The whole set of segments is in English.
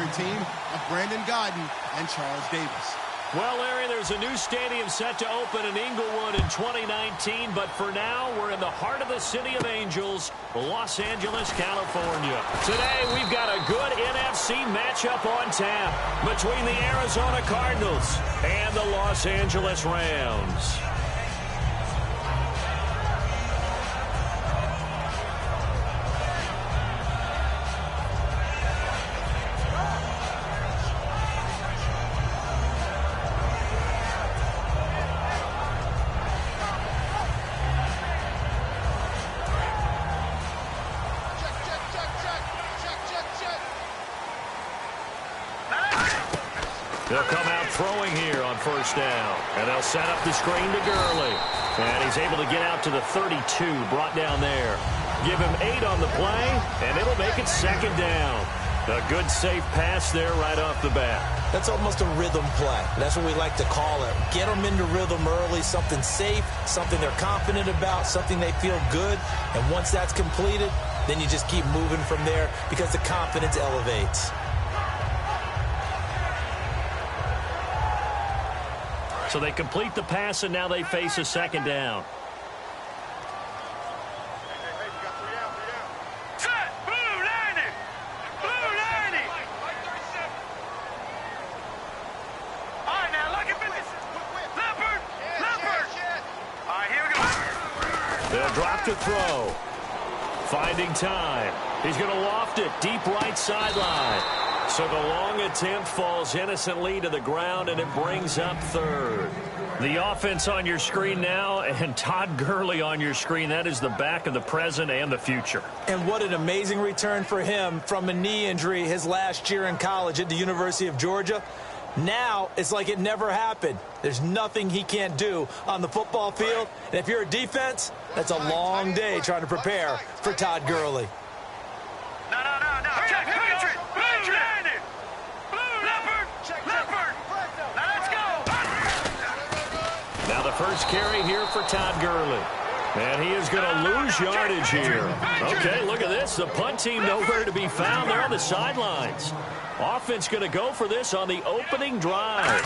veteran team of Brandon Gaudin and Charles Davis. Well, Larry, there's a new stadium set to open in Inglewood in 2019, but for now, we're in the heart of the City of Angels, Los Angeles, California. Today, we've got a good NFC matchup on tap between the Arizona Cardinals and the Los Angeles Rams. They'll come out throwing here on first down. And they'll set up the screen to Gurley. And he's able to get out to the 32, brought down there. Give him 8 on the play, and it'll make it second down. A good, safe pass there right off the bat. That's almost a rhythm play. That's what we like to call it. Get them into rhythm early, something safe, something they're confident about, something they feel good. And once that's completed, then you just keep moving from there because the confidence elevates. So they complete the pass, and now they face a second down. They'll drop to throw. Finding time. He's going to loft it deep right sideline. So the long attempt falls innocently to the ground, and it brings up third. The offense on your screen now, and Todd Gurley on your screen. That is the back of the present and the future. And what an amazing return for him from a knee injury his last year in college at the University of Georgia. Now it's like it never happened. There's nothing he can't do on the football field. And if you're a defense, that's a long day trying to prepare for Todd Gurley. Now the first carry here for Todd Gurley. And he is going to lose yardage here. Okay, look at this. The punt team nowhere to be found. They're on the sidelines. Offense going to go for this on the opening drive.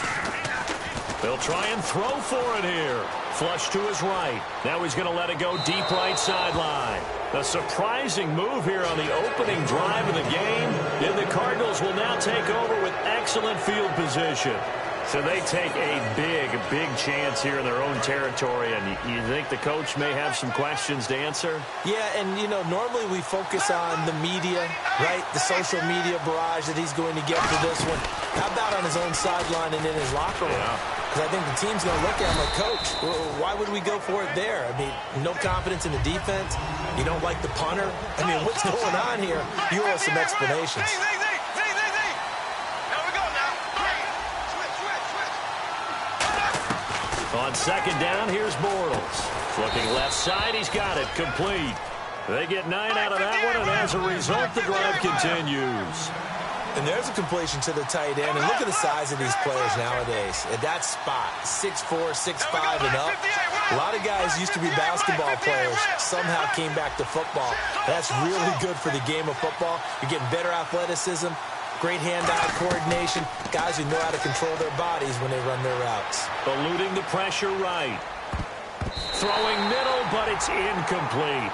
They'll try and throw for it here. Flush to his right. Now he's going to let it go deep right sideline. A surprising move here on the opening drive of the game. And the Cardinals will now take over with excellent field position. So they take a big chance here in their own territory. And you think the coach may have some questions to answer? Yeah, and, you know, normally we focus on the media, right? The social media barrage that he's going to get for this one. How about on his own sideline and in his locker room? Because I think the team's going to look at him like, Coach, why would we go for it there? I mean, no confidence in the defense. You don't like the punter. I mean, what's going on here? You owe us some explanations. On second down, here's Bortles. Looking left side, he's got it complete. They get 9 out of that one, and as a result, the drive continues. And there's a completion to the tight end. And look at the size of these players nowadays. At that spot, 6'4", 6'5", and up. A lot of guys used to be basketball players, somehow came back to football. That's really good for the game of football. You're getting better athleticism, great hand-eye coordination, guys who know how to control their bodies when they run their routes. Eluding the pressure right. Throwing middle, but it's incomplete.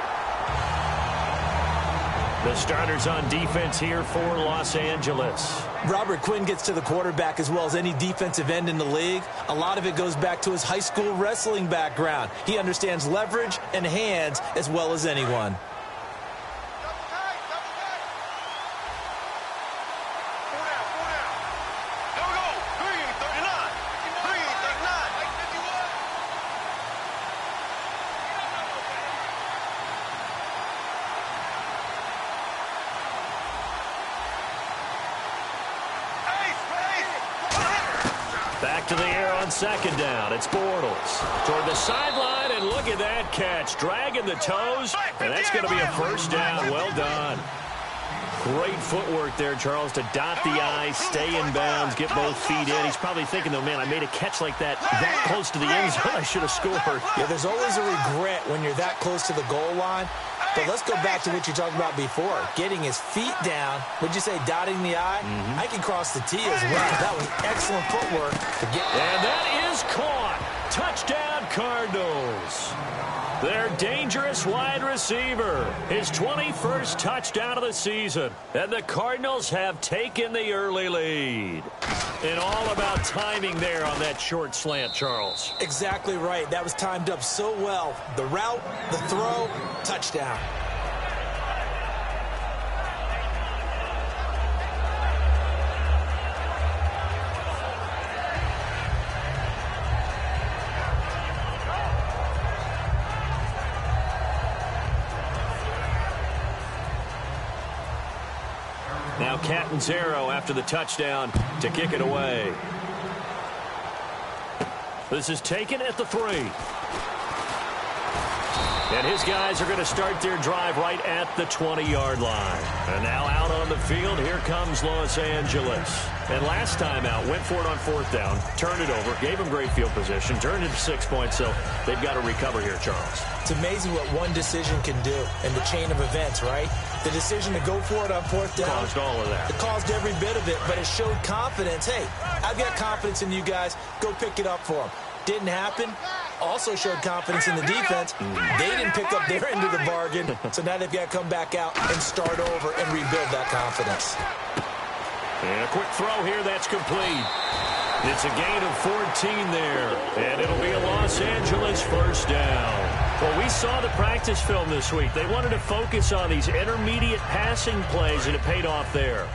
The starters on defense here for Los Angeles. Robert Quinn gets to the quarterback as well as any defensive end in the league. A lot of it goes back to his high school wrestling background. He understands leverage and hands as well as anyone. Back to the air on second down. It's Bortles toward the sideline, and look at that catch. Dragging the toes, and that's going to be a first down. Well done. Great footwork there, Charles, to dot the I, stay in bounds, get both feet in. He's probably thinking, though, man, I made a catch like that close to the end zone. I should have scored. Yeah, there's always a regret when you're that close to the goal line. But let's go back to what you talked about before, getting his feet down. Would you say dotting the I? I can cross the T as well. That was excellent footwork to get. And that is caught. Touchdown, Cardinals. Their dangerous wide receiver, his 21st touchdown of the season. And the Cardinals have taken the early lead. And all about timing there on that short slant, Charles. Exactly right. That was timed up so well. The route, the throw, touchdown. Now Catanzaro after the touchdown to kick it away. This is taken at the 3. And his guys are going to start their drive right at the 20-yard line. And now out on the field, here comes Los Angeles. And last time out, went for it on 4th down, turned it over, gave them great field position, turned it to 6 points, so they've got to recover here, Charles. It's amazing what one decision can do in the chain of events, right? The decision to go for it on 4th down. Caused all of that. It caused every bit of it, but it showed confidence. Hey, I've got confidence in you guys. Go pick it up for them. Didn't happen. Also showed confidence in the defense. They didn't pick up their end of the bargain, so now they've got to come back out and start over and rebuild that confidence. And a quick throw here, that's complete. It's a gain of 14 there, and it'll be a Los Angeles first down. Well, we saw the practice film this week. They wanted to focus on these intermediate passing plays, and it paid off there.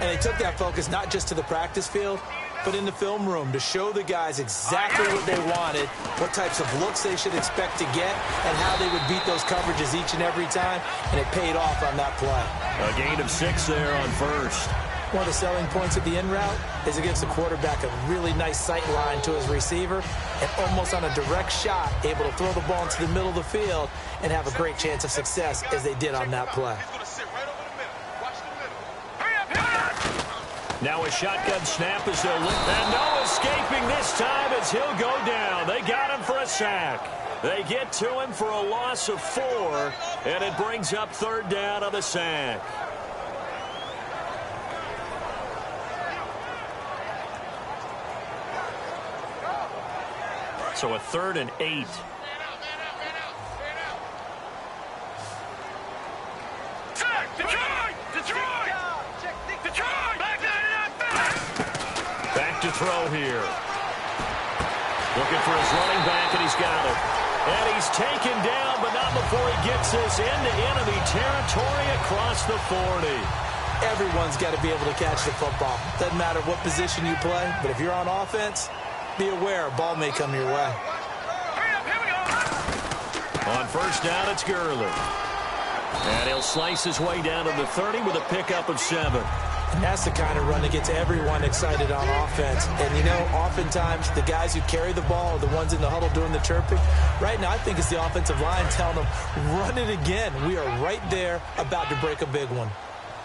And they took that focus not just to the practice field, but in the film room to show the guys exactly what they wanted, what types of looks they should expect to get, and how they would beat those coverages each and every time, and it paid off on that play. A gain of 6 there on first. One of the selling points of the in route is it gives the quarterback a really nice sight line to his receiver and almost on a direct shot able to throw the ball into the middle of the field and have a great chance of success as they did on that play. Now a shotgun snap as they'll look. And no escaping this time as he'll go down. They got him for a sack. They get to him for a loss of 4, and it brings up 3rd down on the sack. So a 3rd and 8. Back to throw here. Looking for his running back, and he's got it. And he's taken down, but not before he gets this into enemy territory across the 40. Everyone's got to be able to catch the football. Doesn't matter what position you play, but if you're on offense, be aware a ball may come your way. On first down, it's Gurley. And he'll slice his way down to the 30 with a pickup of 7. And that's the kind of run that gets everyone excited on offense. And, you know, oftentimes the guys who carry the ball are the ones in the huddle doing the chirping. Right now, I think it's the offensive line telling them, run it again. We are right there about to break a big one.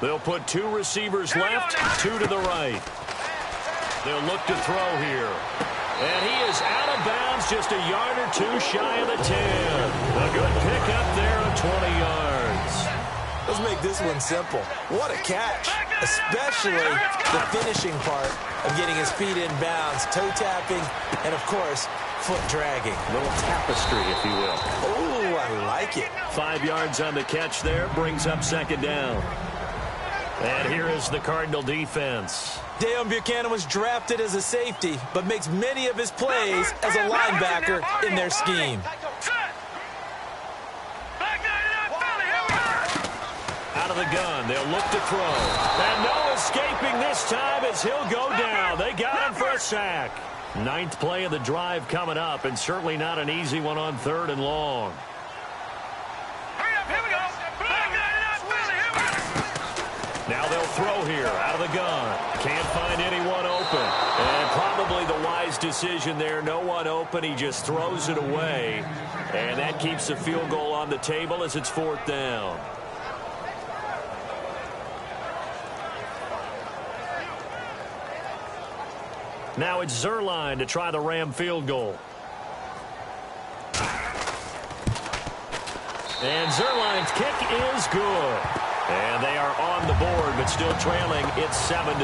They'll put 2 receivers left, 2 to the right. They'll look to throw here. And he is out of bounds, just a yard or 2 shy of the 10. A good pickup there of 20 yards. Let's make this one simple. What a catch, especially the finishing part of getting his feet in bounds, toe tapping, and, of course, foot dragging. A little tapestry, if you will. Oh, I like it. 5 yards on the catch there, brings up 2nd down. And here is the Cardinal defense. Deone Bucannon was drafted as a safety, but makes many of his plays as a linebacker in their scheme. Out of the gun, they'll look to throw. And no escaping this time as he'll go down. They got him for a sack. 9th play of the drive coming up, and certainly not an easy one on 3rd and long. Now they'll throw here out of the gun. Can't find anyone open. And probably the wise decision there. No one open. He just throws it away. And that keeps the field goal on the table as it's 4th down. Now it's Zuerlein to try the Ram field goal. And Zuerlein's kick is good. And they are on the board, but still trailing. It's 7-3.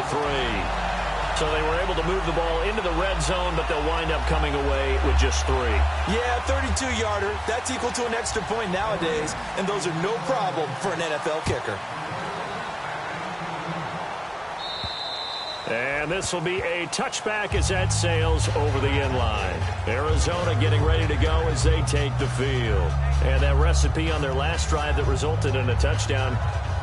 So they were able to move the ball into the red zone, but they'll wind up coming away with just 3. Yeah, 32-yarder. That's equal to an extra point nowadays, and those are no problem for an NFL kicker. And this will be a touchback as that sails over the end line. Arizona getting ready to go as they take the field. And that recipe on their last drive that resulted in a touchdown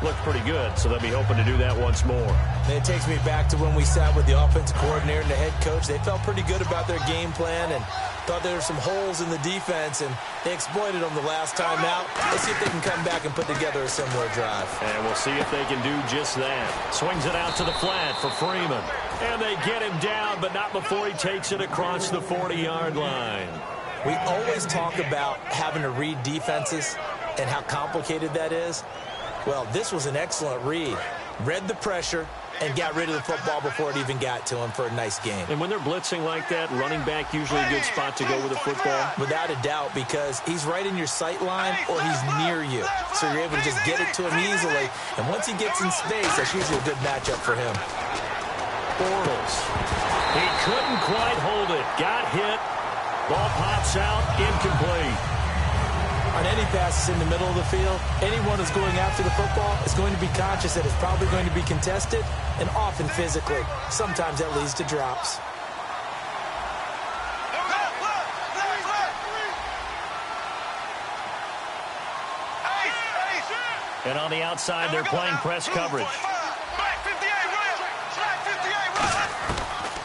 looked pretty good, so they'll be hoping to do that once more. And it takes me back to when we sat with the offensive coordinator and the head coach. They felt pretty good about their game plan and thought there were some holes in the defense, and they exploited them the last time out. Let's see if they can come back and put together a similar drive. And we'll see if they can do just that. Swings it out to the flat for Freeman. And they get him down, but not before he takes it across the 40-yard line. We always talk about having to read defenses and how complicated that is. Well, this was an excellent read. Read the pressure and got rid of the football before it even got to him for a nice game. And when they're blitzing like that, running back usually a good spot to go with the football? Without a doubt, because he's right in your sight line or he's near you. So you're able to just get it to him easily. And once he gets in space, that's usually a good matchup for him. Bortles. He couldn't quite hold it. Got hit. Ball pops out. Incomplete. On any passes in the middle of the field, anyone who's going after the football is going to be conscious that it's probably going to be contested, and often physically. Sometimes that leads to drops. And on the outside, they're playing press coverage.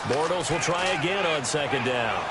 Bortles will try again on second down.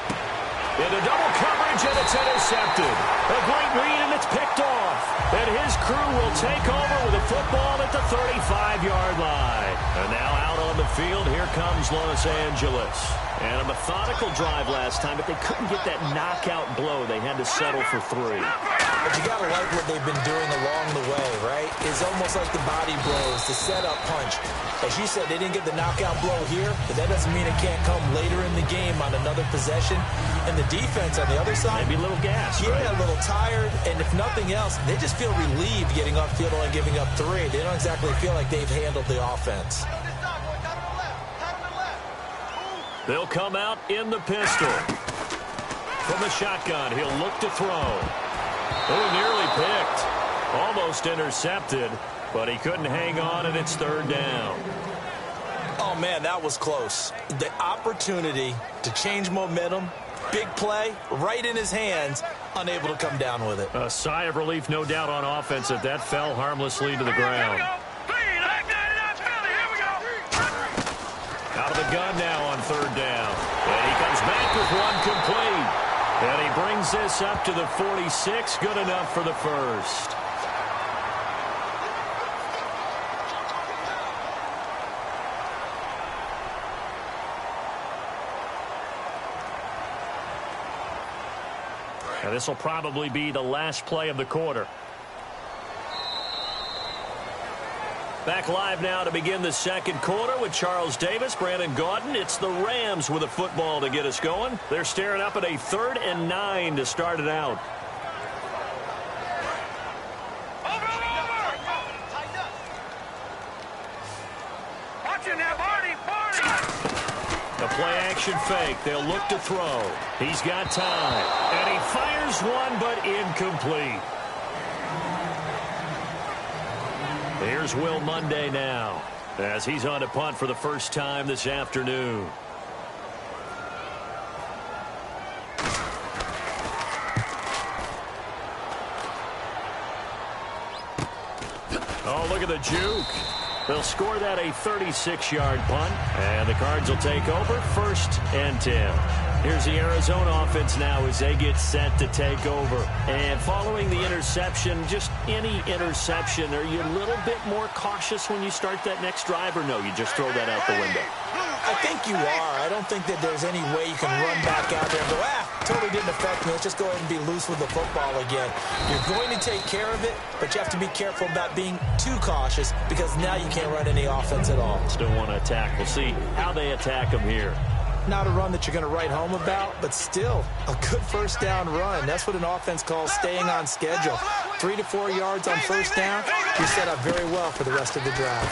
Into double coverage, and it's intercepted. A great read, and it's picked off. And his crew will take over with a football at the 35-yard line. And now out on the field, here comes Los Angeles. And a methodical drive last time, but they couldn't get that knockout blow. They had to settle for 3. But you got to like what they've been doing along the way, right? It's almost like the body blows, the setup punch. As you said, they didn't get the knockout blow here, but that doesn't mean it can't come later in the game on another possession. And the defense on the other side, maybe a little gas, yeah, right? A little tired, and if nothing else, they just feel relieved getting off field and giving up 3. They don't exactly feel like they've handled the offense. They'll come out in the pistol. From the shotgun, he'll look to throw. Oh, nearly picked. Almost intercepted, but he couldn't hang on, and it's 3rd down. Oh, man, that was close. The opportunity to change momentum, big play, right in his hands, unable to come down with it. A sigh of relief, no doubt, on offense that that fell harmlessly to the ground. Out of the gun now on 3rd down. And he comes back with one complete. And he brings this up to the 46. Good enough for the first. And this will probably be the last play of the quarter. Back live now to begin the second quarter with Charles Davis, Brandon Gaudin. It's the Rams with a football to get us going. They're staring up at a 3rd and 9 to start it out. A play-action fake. They'll look to throw. He's got time. And he fires one, but incomplete. Here's Will Monday now, as he's on to punt for the first time this afternoon. Oh, look at the juke. They'll score that a 36-yard punt, and the Cards will take over 1st and 10. Here's the Arizona offense now as they get set to take over. And following the interception, just any interception, are you a little bit more cautious when you start that next drive, or no, you just throw that out the window? I think you are. I don't think that there's any way you can run back out there and go, totally didn't affect me. Let's just go ahead and be loose with the football again. You're going to take care of it, but you have to be careful about being too cautious because now you can't run any offense at all. Still want to attack. We'll see how they attack them here. Not a run that you're going to write home about, but still a good 1st down run. That's what an offense calls staying on schedule. 3 to 4 yards on first down, you're set up very well for the rest of the drive.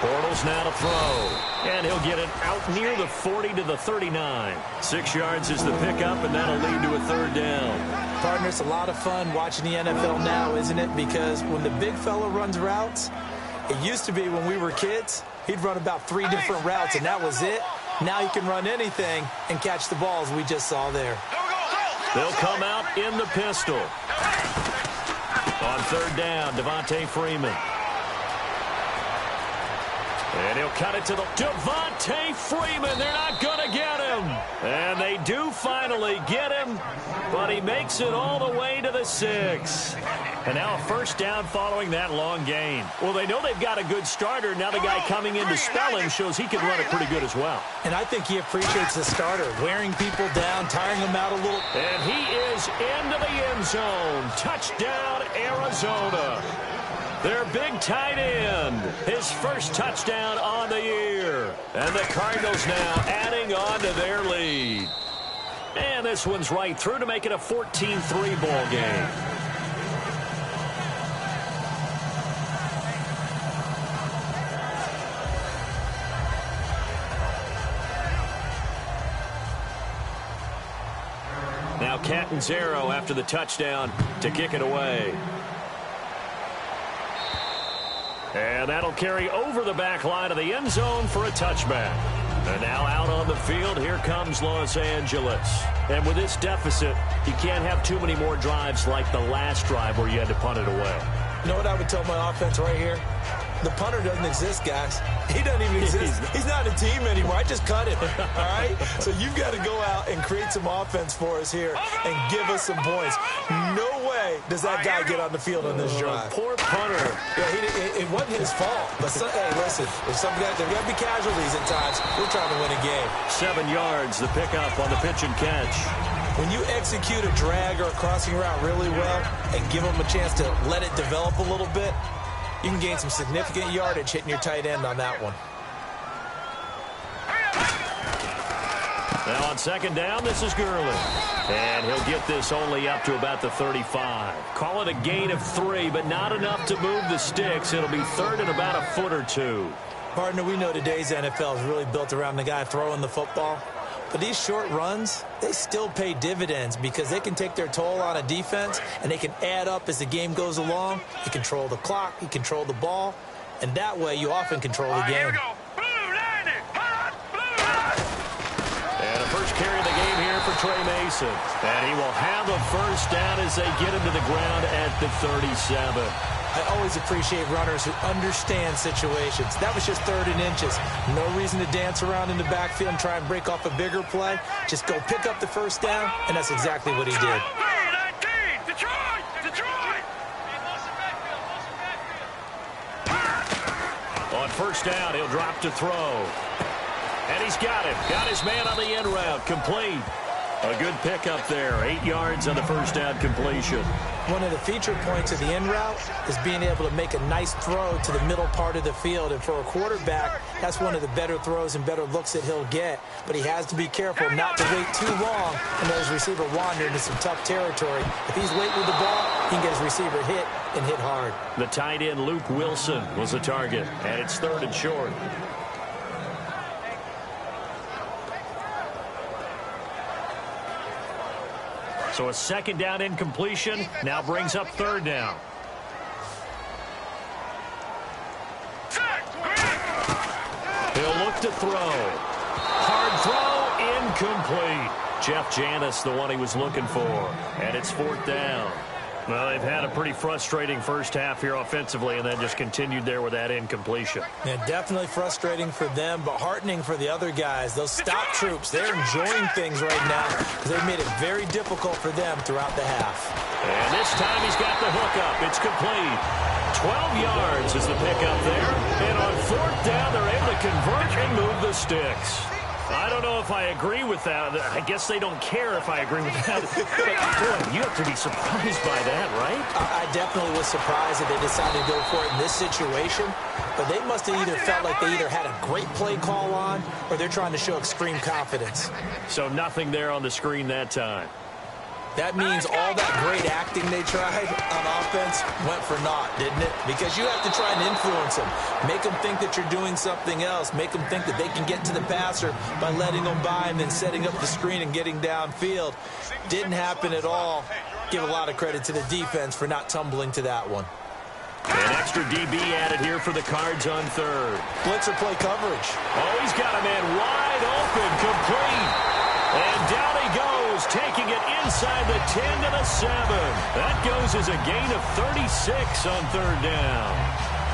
Bortles now to throw, and he'll get it out near the 40 to the 39. 6 yards is the pickup, and that'll lead to a third down. Partner, it's a lot of fun watching the NFL now, isn't it? Because when the big fella runs routes, it used to be when we were kids, he'd run about 3 different routes, and that was it. Now he can run anything and catch the balls we just saw there. They'll come out in the pistol. On third down, Devontae Freeman. And he'll cut it to the Devontae Freeman. They're not going to get him. And they do finally get him, but he makes it all the way to the 6. And now a first down following that long gain. Well, they know they've got a good starter. Now the guy coming in to spell him shows he can run it pretty good as well. And I think he appreciates the starter, wearing people down, tiring them out a little. And he is into the end zone. Touchdown, Arizona. Their big tight end, his first touchdown on the year. And the Cardinals now adding on to their lead. And this one's right through to make it a 14-3 ball game. Now Catanzaro after the touchdown to kick it away. And that'll carry over the back line of the end zone for a touchback. And now out on the field, here comes Los Angeles. And with this deficit, you can't have too many more drives like the last drive where you had to punt it away. You know what I would tell my offense right here? The punter doesn't exist, guys. He doesn't even exist. He's not a team anymore. I just cut him, all right? So you've got to go out and create some offense for us here and give us some points. No way does that guy get on the field on this drive. Poor punter. Yeah, it wasn't his fault. But, hey, listen, if some guys, there got to be casualties at times. We're trying to win a game. 7 yards, the pickup on the pitch and catch. When you execute a drag or a crossing route really well and give them a chance to let it develop a little bit, you can gain some significant yardage hitting your tight end on that one. Now on second down, this is Gurley. And he'll get this only up to about the 35. Call it a gain of 3, but not enough to move the sticks. It'll be third and about a foot or 2. Partner, we know today's NFL is really built around the guy throwing the football. But these short runs, they still pay dividends because they can take their toll on a defense and they can add up as the game goes along. You control the clock, you control the ball, and that way you often control the game. And a first carry of the game here for Trey Mason. And he will have a first down as they get him to the ground at the 37. I always appreciate runners who understand situations. That was just 3rd and inches. No reason to dance around in the backfield and try and break off a bigger play. Just go pick up the first down, and that's exactly what he did. On first down, he'll drop to throw. And he's got it. Got his man on the end route. Complete. A good pickup there. 8 yards on the first down completion. One of the feature points of the end route is being able to make a nice throw to the middle part of the field. And for a quarterback, that's one of the better throws and better looks that he'll get. But he has to be careful not to wait too long and let his receiver wander into some tough territory. If he's late with the ball, he can get his receiver hit and hit hard. The tight end, Luke Wilson, was the target. And it's 3rd and short. So a second down incompletion now brings up 3rd down. He'll look to throw. Hard throw, incomplete. Jeff Janis, the one he was looking for. And it's 4th down. Well, they've had a pretty frustrating first half here offensively and then just continued there with that incompletion. Yeah, definitely frustrating for them, but heartening for the other guys. Those stop troops, they're enjoying things right now because they've made it very difficult for them throughout the half. And this time he's got the hookup. It's complete. 12 yards is the pickup there. And on 4th down, they're able to convert and move the sticks. I don't know if I agree with that. I guess they don't care if I agree with that. But, boy, you have to be surprised by that, right? I definitely was surprised that they decided to go for it in this situation. But they must have either felt like they either had a great play call on or they're trying to show extreme confidence. So nothing there on the screen that time. That means all that great acting they tried on offense went for naught, didn't it? Because you have to try and influence them. Make them think that you're doing something else. Make them think that they can get to the passer by letting them by and then setting up the screen and getting downfield. Didn't happen at all. Give a lot of credit to the defense for not tumbling to that one. An extra DB added here for the Cards on third. Blitzer play coverage. Oh, he's got a man wide open, complete. And down he goes, taking it inside the 10 to the 7. That goes as a gain of 36 on third down.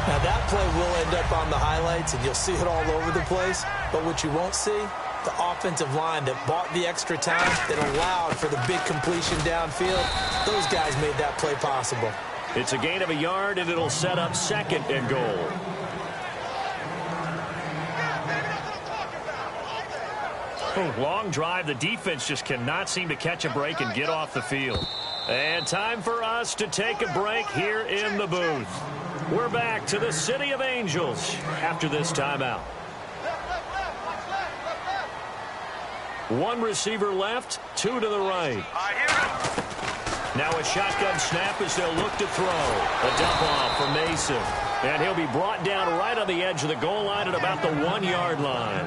Now that play will end up on the highlights, and you'll see it all over the place. But what you won't see, the offensive line that bought the extra time, that allowed for the big completion downfield. Those guys made that play possible. It's a gain of a yard, and it'll set up second and goal. Long drive. The defense just cannot seem to catch a break and get off the field. And time for us to take a break here in the booth. We're back to the City of Angels after this timeout. One receiver left, two to the right. Now a shotgun snap as they'll look to throw. A dump off for Mason. And he'll be brought down right on the edge of the goal line at about the 1-yard line.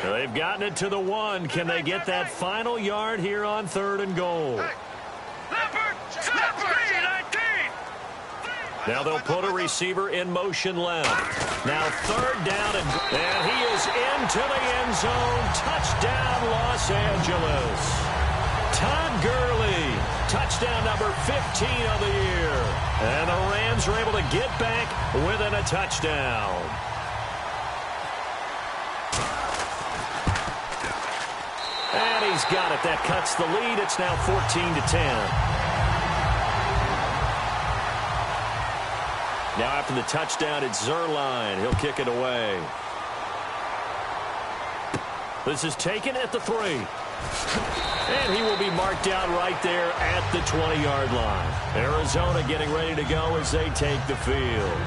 They've gotten it to the 1. Can they get that final yard here on third and goal? Now they'll put a receiver in motion left. Now third down, and he is into the end zone. Touchdown, Los Angeles. Todd Gurley, touchdown number 15 of the year. And the Rams are able to get back within a touchdown. And he's got it. That cuts the lead. It's now 14-10. Now after the touchdown, it's Zuerlein. He'll kick it away. This is taken at the 3. And he will be marked down right there at the 20-yard line. Arizona getting ready to go as they take the field.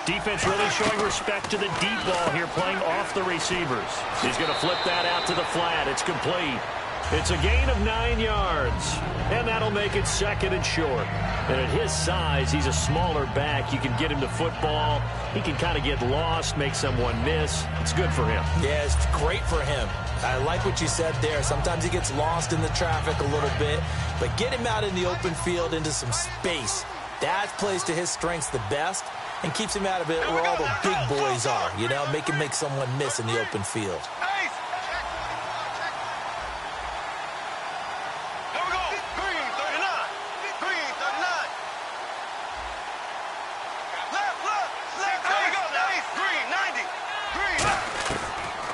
Defense really showing respect to the deep ball here, playing off the receivers. He's going to flip that out to the flat. It's complete. It's a gain of 9 yards, and that'll make it second and short. And at his size, he's a smaller back. You can get him to football. He can kind of get lost, make someone miss. It's good for him. Yeah, it's great for him. I like what you said there. Sometimes he gets lost in the traffic a little bit, but get him out in the open field into some space. That plays to his strengths the best and keeps him out of it where all the big boys are, you know, make him make someone miss in the open field.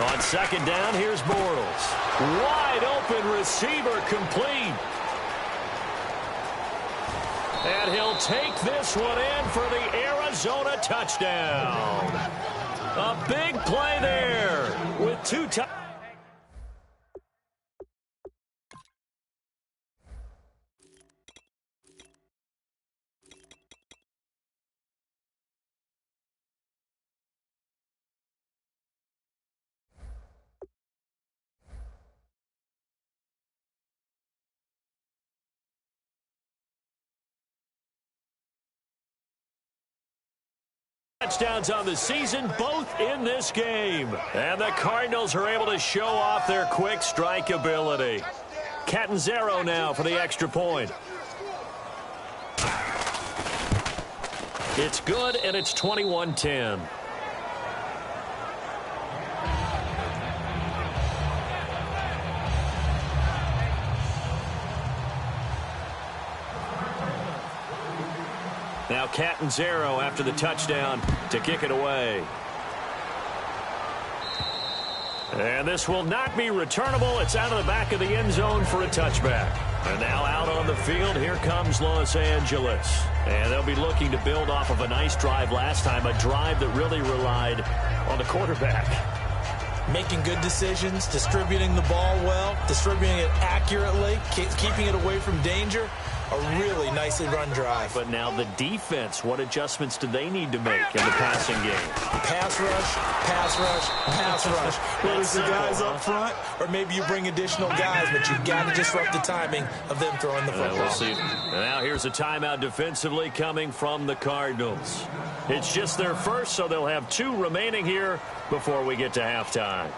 On second down, here's Bortles. Wide open receiver, complete. And he'll take this one in for the Arizona touchdown. A big play there with 2 touchdowns. Touchdowns on the season, both in this game. And the Cardinals are able to show off their quick strike ability. Catanzaro now for the extra point. It's good, and it's 21-10. Now Catanzaro after the touchdown to kick it away. And this will not be returnable. It's out of the back of the end zone for a touchback. And now out on the field, here comes Los Angeles. And they'll be looking to build off of a nice drive last time, a drive that really relied on the quarterback. Making good decisions, distributing the ball well, distributing it accurately, keeping it away from danger. A really nicely run drive. But now the defense, what adjustments do they need to make in the passing game? Pass rush, pass rush, pass rush. Whether it's the guys up front or maybe you bring additional guys, but you've got to disrupt the timing of them throwing the football. We'll see. And now here's a timeout defensively coming from the Cardinals. It's just their first, so they'll have 2 remaining here before we get to halftime.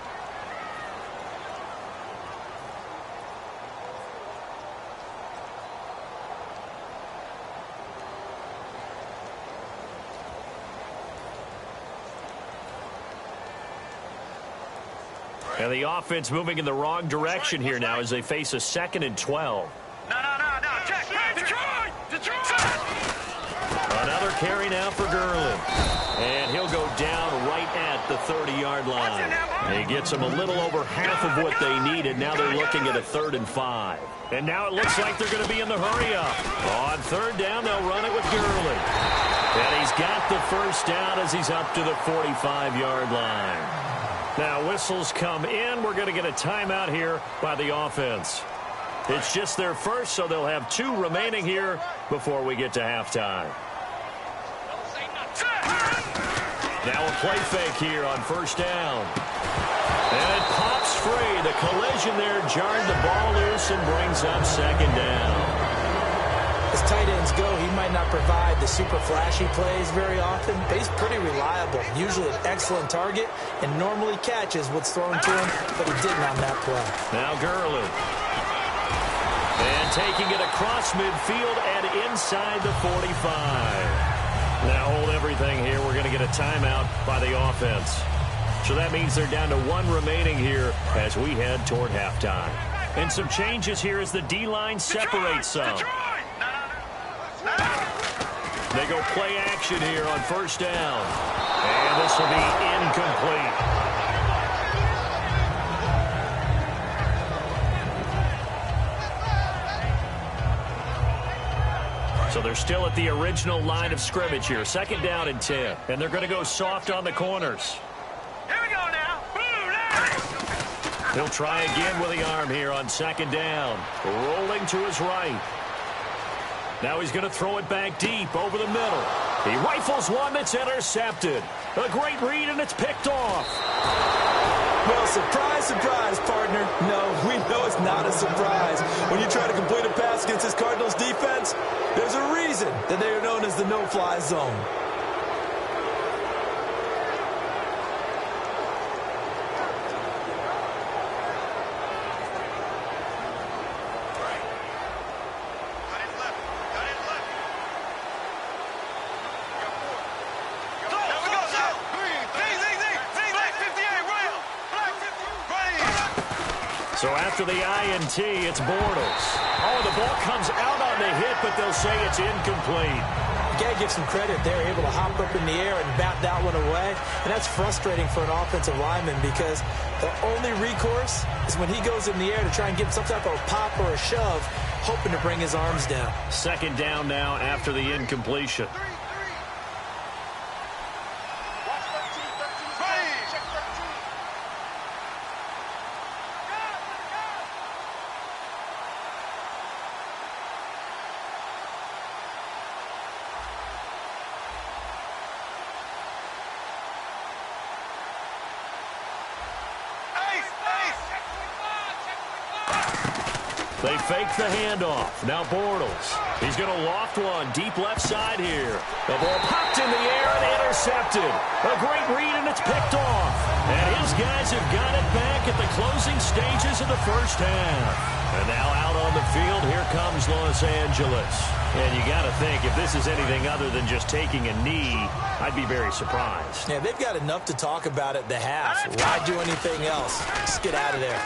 And the offense moving in the wrong direction here now as they face a 2nd and 12. No. Check. Detroit. Another carry now for Gurley. And he'll go down right at the 30-yard line. He gets them a little over half of what they needed. Now they're looking at a 3rd and 5. And now it looks like they're going to be in the hurry-up. On 3rd down, they'll run it with Gurley. And he's got the first down as he's up to the 45-yard line. Now whistles come in. We're going to get a timeout here by the offense. It's just their first, so they'll have 2 remaining here before we get to halftime. Now a play fake here on 1st down. And it pops free. The collision there jarred the ball loose and brings up 2nd down. As tight ends go, he might not provide the super flashy plays very often, but he's pretty reliable. Usually an excellent target and normally catches what's thrown to him, but he didn't on that play. Now Gurley. And taking it across midfield and inside the 45. Now hold everything here. We're going to get a timeout by the offense. So that means they're down to 1 remaining here as we head toward halftime. And some changes here as the D-line separates some. They go play action here on 1st down. And this will be incomplete. So they're still at the original line of scrimmage here. 2nd down and 10. And they're going to go soft on the corners. Here we go now. He'll try again with the arm here on 2nd down. Rolling to his right. Now he's going to throw it back deep over the middle. He rifles one that's intercepted. A great read, and it's picked off. Well, surprise, surprise, partner. No, we know it's not a surprise. When you try to complete a pass against this Cardinals defense, there's a reason that they are known as the no-fly zone. So after the INT, it's Bortles. Oh, the ball comes out on the hit, but they'll say it's incomplete. You got to give some credit. They're able to hop up in the air and bat that one away. And that's frustrating for an offensive lineman because the only recourse is when he goes in the air to try and get some type of pop or a shove, hoping to bring his arms down. 2nd down now after the incompletion. They fake the handoff. Now Bortles. He's going to loft one deep left side here. The ball popped in the air and intercepted. A great read, and it's picked off. And his guys have got it back at the closing stages of the first half. And now out on the field, here comes Los Angeles. And you got to think, if this is anything other than just taking a knee, I'd be very surprised. Yeah, they've got enough to talk about at the half. Why do anything else? Just get out of there.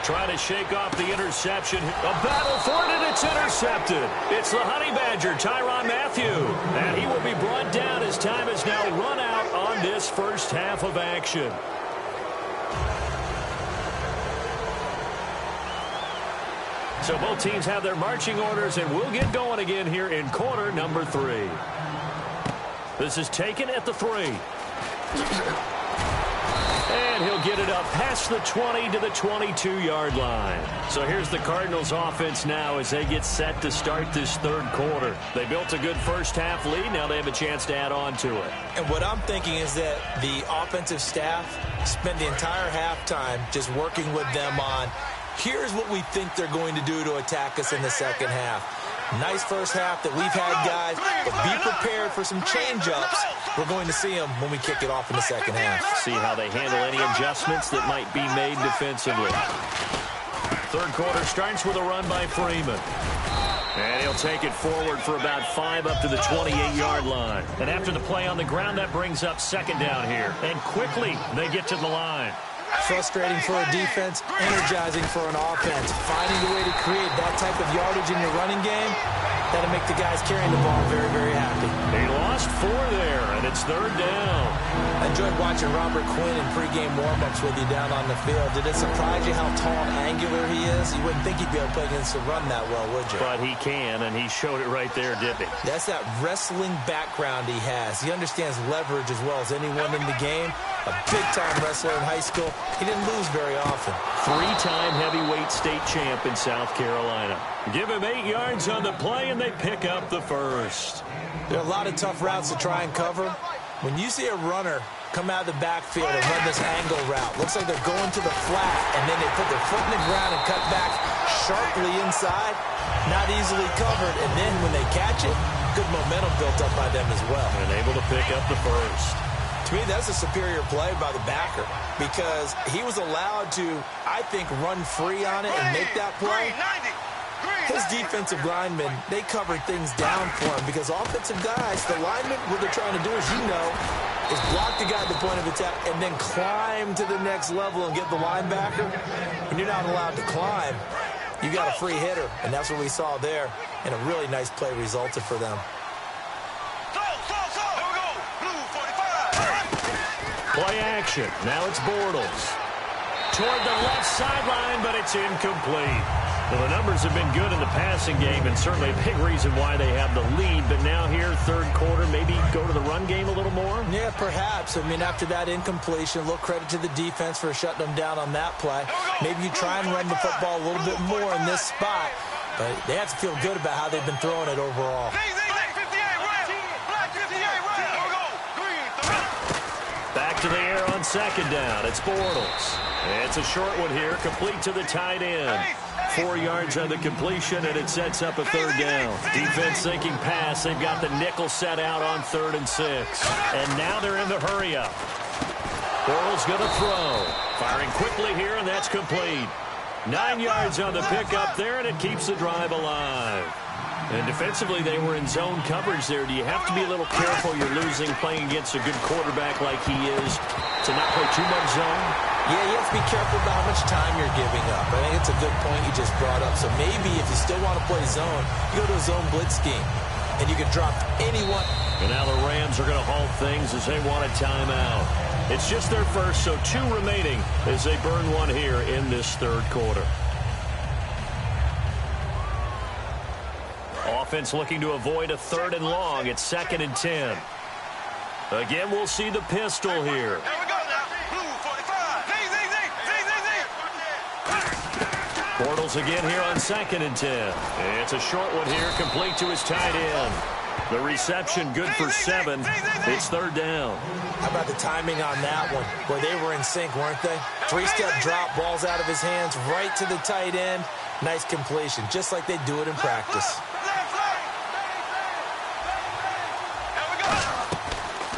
Trying to shake off the interception. A battle for it, and it's intercepted. It's the Honey Badger, Tyrann Mathieu. And he will be brought down as time has now run out on this first half of action. So both teams have their marching orders, and we'll get going again here in quarter number 3. This is taken at the 3. And he'll get it up past the 20 to the 22-yard line. So here's the Cardinals offense now as they get set to start this third quarter. They built a good first half lead. Now they have a chance to add on to it. And what I'm thinking is that the offensive staff spent the entire halftime just working with them on, here's what we think they're going to do to attack us in the second half. Nice first half that we've had, guys, but be prepared for some change-ups. We're going to see them when we kick it off in the second half. See how they handle any adjustments that might be made defensively. Third quarter starts with a run by Freeman. And he'll take it forward for about 5 up to the 28-yard line. And after the play on the ground, that brings up second down here. And quickly, they get to the line. Frustrating for a defense, energizing for an offense. Finding a way to create that type of yardage in your running game, that'll make the guys carrying the ball very, very happy. He lost 4 there, and it's third down. I enjoyed watching Robert Quinn in pregame warm-ups with you down on the field. Did it surprise you how tall and angular he is? You wouldn't think he'd be able to play against the run that well, would you? But he can, and he showed it right there, didn't he? That's that wrestling background he has. He understands leverage as well as anyone in the game. A big-time wrestler in high school. He didn't lose very often. 3-time heavyweight state champ in South Carolina. Give him 8 yards on the play, and they pick up the first. There are a lot of tough routes to try and cover. When you see a runner come out of the backfield and run this angle route, looks like they're going to the flat, and then they put their foot in the ground and cut back sharply inside, not easily covered, and then when they catch it, good momentum built up by them as well. And able to pick up the first. To me, that's a superior play by the backer because he was allowed to, I think, run free on it and make that play. His defensive linemen, they covered things down for him because offensive guys, the linemen, what they're trying to do, as you know, is block the guy at the point of attack and then climb to the next level and get the linebacker. When you're not allowed to climb, you got a free hitter, and that's what we saw there, and a really nice play resulted for them. Play action. Now it's Bortles. Toward the left sideline, but it's incomplete. Well, the numbers have been good in the passing game, and certainly a big reason why they have the lead. But now here, third quarter, maybe go to the run game a little more? Yeah, perhaps. I mean, after that incompletion, a little credit to the defense for shutting them down on that play. Maybe you try and run the football a little bit more in this spot. But they have to feel good about how they've been throwing it overall. Back to the air on second down. It's Bortles. It's a short one here, complete to the tight end. 4 yards on the completion, and it sets up a third down. Defense thinking pass. They've got the nickel set out on 3rd and 6. And now they're in the hurry-up. Bortles going to throw. Firing quickly here, and that's complete. 9 yards on the pickup there, and it keeps the drive alive. And defensively, they were in zone coverage there. Do you have to be a little careful? You're losing, playing against a good quarterback like he is, to not play too much zone? Yeah, you have to be careful about how much time you're giving up. I think it's a good point you just brought up. So maybe if you still want to play zone, you go to a zone blitz scheme, and you can drop anyone. And now the Rams are going to halt things as they want a timeout. It's just their first, so 2 remaining as they burn one here in this third quarter. Offense looking to avoid a 3rd and long. It's 2nd and 10. Again, we'll see the pistol here. Here we go now. Blue 45. Bortles again here on 2nd and 10. It's a short one here, complete to his tight end. The reception good for 7. It's third down. How about the timing on that one? Where they were in sync, weren't they? 3-step drop, balls out of his hands, right to the tight end. Nice completion, just like they do it in practice.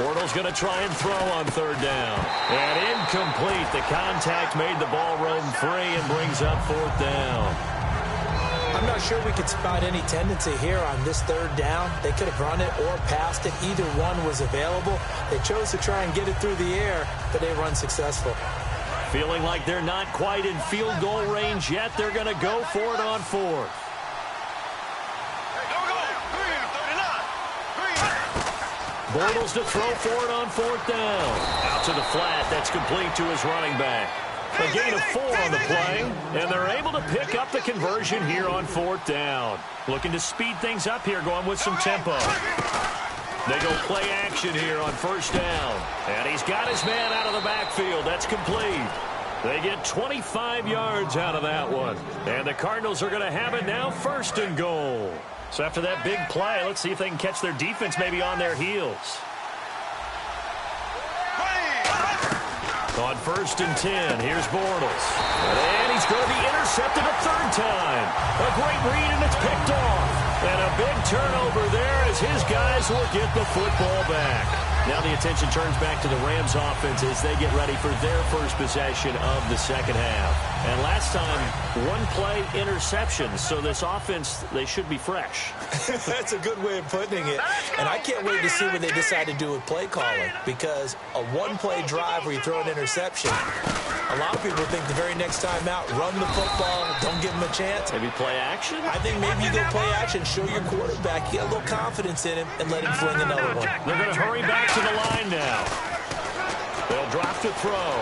Bortles going to try and throw on third down. And incomplete. The contact made the ball roam free and brings up fourth down. I'm not sure we could spot any tendency here on this third down. They could have run it or passed it. Either one was available. They chose to try and get it through the air, but they were unsuccessful. Feeling like they're not quite in field goal range yet. They're going to go for it on fourth. Bortles to throw for it on fourth down. Out to the flat. That's complete to his running back. A gain of 4 on the play, and they're able to pick up the conversion here on fourth down. Looking to speed things up here, going with some tempo. They go play action here on first down. And he's got his man out of the backfield. That's complete. They get 25 yards out of that one. And the Cardinals are going to have it now first and goal. So after that big play, let's see if they can catch their defense maybe on their heels. On first and 10, here's Bortles. And he's going to be intercepted a third time. A great read, and it's picked off. And a big turnover there as his guys will get the football back. Now the attention turns back to the Rams offense as they get ready for their first possession of the second half. And last time, one play interception. So this offense, they should be fresh. That's a good way of putting it. And I can't wait to see what they decide to do with play calling, because a one-play drive where you throw an interception, a lot of people think the very next time out, run the football, don't give them a chance. Maybe play action? I think maybe you go play action, show your quarterback, you get a little confidence in him, and let him fling another one. They're going to hurry back to the line now. They'll drop to throw.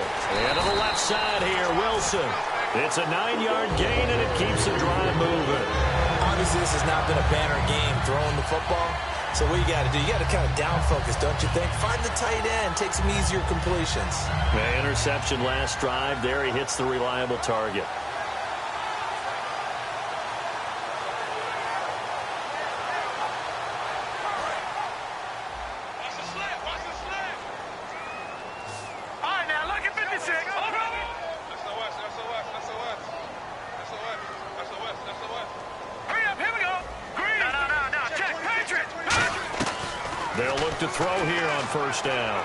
And to the left side here, Wilson. It's a 9-yard gain, and it keeps the drive moving. Obviously, this has not been a banner game throwing the football. So what you got to do, you got to kind of down focus, don't you think? Find the tight end, take some easier completions. The interception last drive. There he hits the reliable target. They'll look to throw here on first down.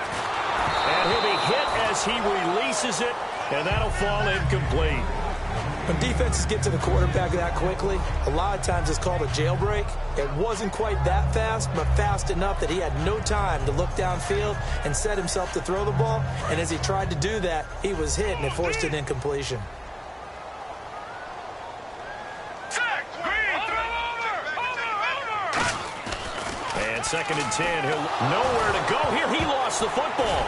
And he'll be hit as he releases it, and that'll fall incomplete. When defenses get to the quarterback that quickly, a lot of times it's called a jailbreak. It wasn't quite that fast, but fast enough that he had no time to look downfield and set himself to throw the ball. And as he tried to do that, he was hit, and it forced an incompletion. And second and 10, he'll nowhere to go here. He lost the football.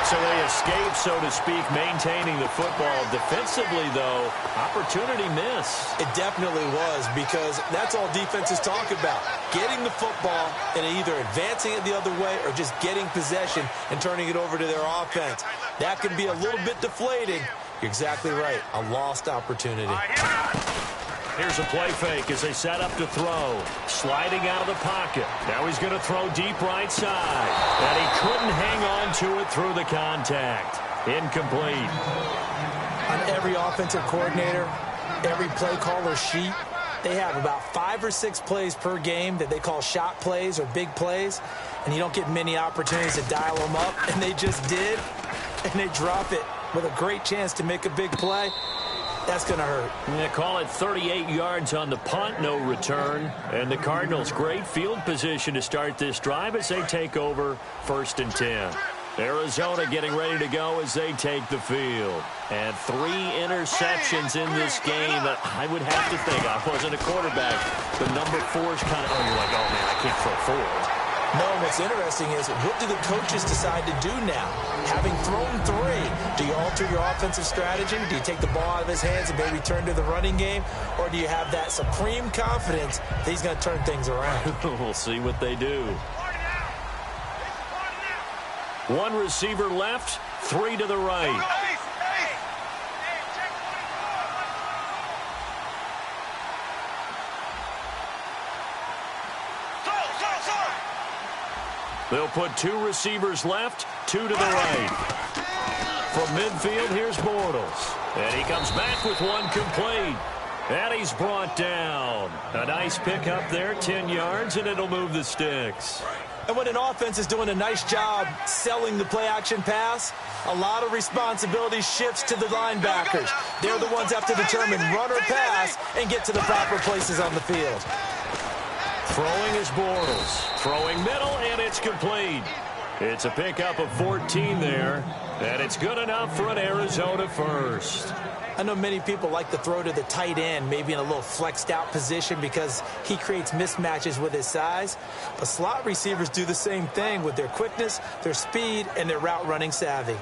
So they escape, so to speak, maintaining the football. Defensively, though, opportunity miss. It definitely was, because that's all defenses talk about. Getting the football and either advancing it the other way or just getting possession and turning it over to their offense. That can be a little bit deflating. You're exactly right. A lost opportunity. Here's a play fake as they set up to throw. Sliding out of the pocket. Now he's going to throw deep right side. And he couldn't hang on to it through the contact. Incomplete. On every offensive coordinator, every play caller sheet, they have about 5 or 6 plays per game that they call shot plays or big plays. And you don't get many opportunities to dial them up. And they just did. And they drop it with a great chance to make a big play. That's going to hurt. Yeah, call it 38 yards on the punt, no return. And the Cardinals, great field position to start this drive as they take over first and 10. Arizona getting ready to go as they take the field. And 3 interceptions in this game that I would have to think. I wasn't a quarterback. The number 4 is kind of, you're like, oh, man, I can't throw 4. No, what's interesting is, what do the coaches decide to do now? Having thrown 3, do you alter your offensive strategy? Do you take the ball out of his hands and maybe turn to the running game? Or do you have that supreme confidence that he's going to turn things around? We'll see what they do. 1 receiver left, 3 to the right. They'll put 2 receivers left, 2 to the right. From midfield, here's Bortles. And he comes back with one complete. And he's brought down. A nice pickup there, 10 yards, and it'll move the sticks. And when an offense is doing a nice job selling the play-action pass, a lot of responsibility shifts to the linebackers. They're the ones that have to determine run or pass and get to the proper places on the field. Throwing is Bortles. Throwing middle, and it's complete. It's a pickup of 14 there, and it's good enough for an Arizona first. I know many people like to throw to the tight end, maybe in a little flexed out position because he creates mismatches with his size. But slot receivers do the same thing with their quickness, their speed, and their route running savvy.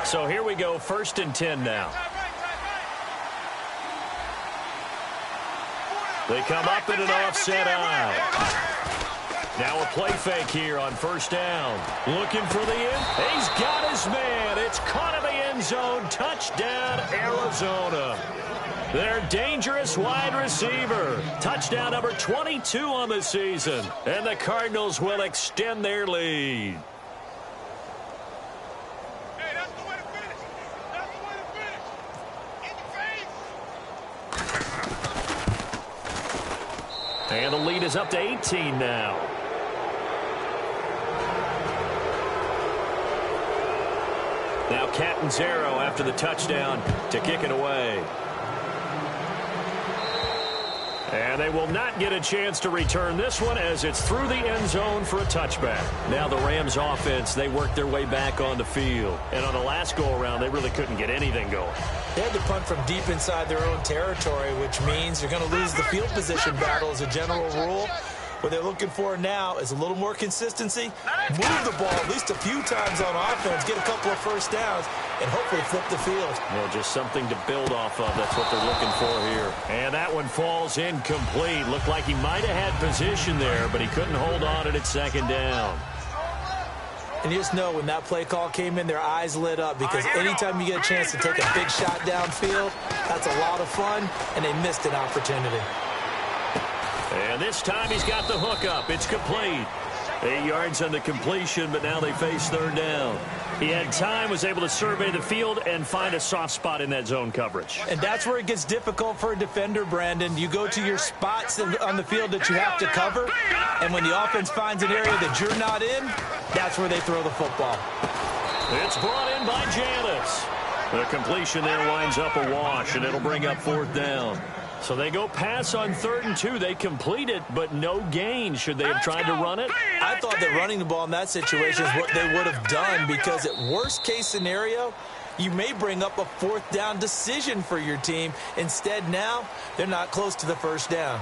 So here we go, 1st and 10 now. They come up in an offset eye. Now a play fake here on 1st down. Looking for the end. He's got his man. It's caught in the end zone. Touchdown, Arizona. Their dangerous wide receiver. Touchdown number 22 on the season. And the Cardinals will extend their lead. Hey, that's the way to finish. That's the way to finish. In your face. And the lead is up to 18 now. Now Catanzaro after the touchdown to kick it away. And they will not get a chance to return this one as it's through the end zone for a touchback. Now the Rams offense, they worked their way back on the field. And on the last go-around, they really couldn't get anything going. They had to punt from deep inside their own territory, which means you're going to lose the field position battle as a general rule. What they're looking for now is a little more consistency, move the ball at least a few times on offense, get a couple of first downs, and hopefully flip the field. Well, just something to build off of. That's what they're looking for here. And that one falls incomplete. Looked like he might have had position there, but he couldn't hold on at 2nd down. And you just know when that play call came in, their eyes lit up because anytime you get a chance to take a big shot downfield, that's a lot of fun, and they missed an opportunity. And this time he's got the hook up. It's complete. 8 yards on the completion, but now they face 3rd down. He had time, was able to survey the field and find a soft spot in that zone coverage. And that's where it gets difficult for a defender, Brandon. You go to your spots on the field that you have to cover, and when the offense finds an area that you're not in, that's where they throw the football. It's brought in by Janis. The completion there winds up a wash, and it'll bring up 4th down. So they go pass on 3rd and 2. They complete it, but no gain. Should they have tried to run it? I thought that running the ball in that situation is what they would have done because at worst case scenario, you may bring up a 4th down decision for your team. Instead, now, they're not close to the 1st down.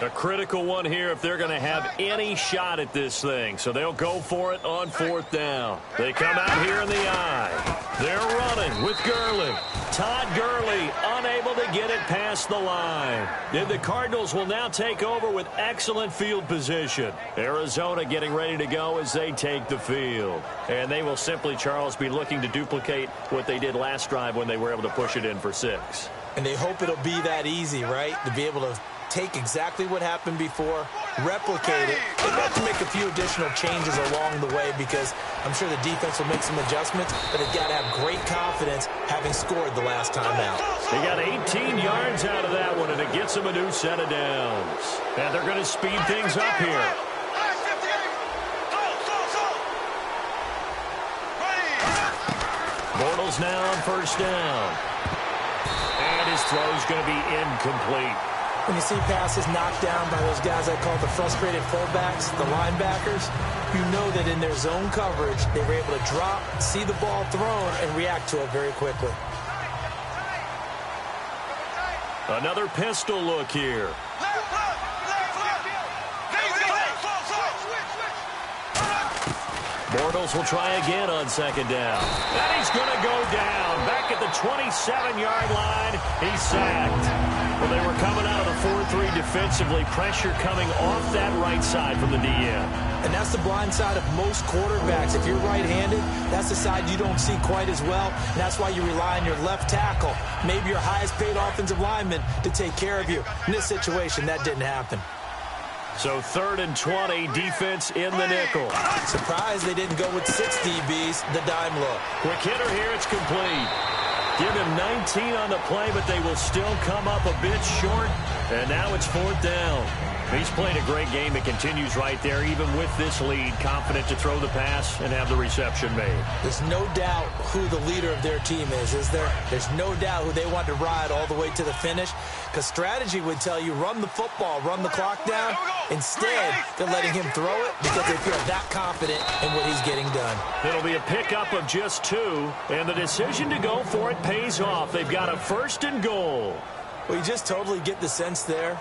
A critical one here if they're going to have any shot at this thing. So they'll go for it on 4th down. They come out here in the eye. They're running with Gurley. Todd Gurley unable to get it past the line. And the Cardinals will now take over with excellent field position. Arizona getting ready to go as they take the field. And they will simply, Charles, be looking to duplicate what they did last drive when they were able to push it in for 6. And they hope it'll be that easy, right? To be able to take exactly what happened before, replicate it. They've got to make a few additional changes along the way because I'm sure the defense will make some adjustments, but they've got to have great confidence having scored the last time out. They got 18 yards out of that one, and it gets them a new set of downs. And they're going to speed things up here. Bortles now on 1st down. And his throw's going to be incomplete. When you see passes knocked down by those guys I call the frustrated fullbacks, the linebackers, you know that in their zone coverage, they were able to drop, see the ball thrown, and react to it very quickly. Another pistol look here. Bortles will try again on second down. And he's going to go down. Back at the 27-yard line, he's sacked. Well, they were coming out of the 4-3 defensively. Pressure coming off that right side from the DN. And that's the blind side of most quarterbacks. If you're right-handed, that's the side you don't see quite as well. And that's why you rely on your left tackle, maybe your highest-paid offensive lineman, to take care of you. In this situation, that didn't happen. So 3rd and 20, defense in the nickel. Surprised they didn't go with 6 DBs, the dime look. Quick hitter here, it's complete. Give him 19 on the play, but they will still come up a bit short. And now it's 4th down. He's played a great game. It continues right there, even with this lead. Confident to throw the pass and have the reception made. There's no doubt who the leader of their team is there? There's no doubt who they want to ride all the way to the finish. Because strategy would tell you, run the football, run the clock down. Instead, they're letting him throw it because they feel that confident in what he's getting done. It'll be a pickup of just 2, and the decision to go for it pays off. They've got a 1st and goal. Well, you just totally get the sense there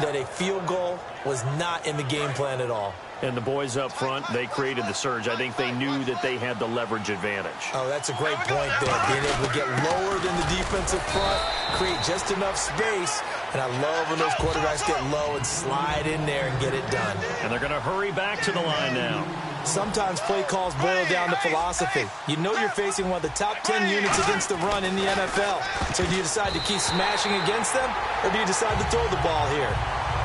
that a field goal was not in the game plan at all. And the boys up front, they created the surge. I think they knew that they had the leverage advantage. Oh, that's a great point there. Being able to get lower than the defensive front, create just enough space. And I love when those quarterbacks get low and slide in there and get it done. And they're going to hurry back to the line now. Sometimes play calls boil down to philosophy. You know you're facing one of the top 10 units against the run in the NFL. So do you decide to keep smashing against them, or do you decide to throw the ball here?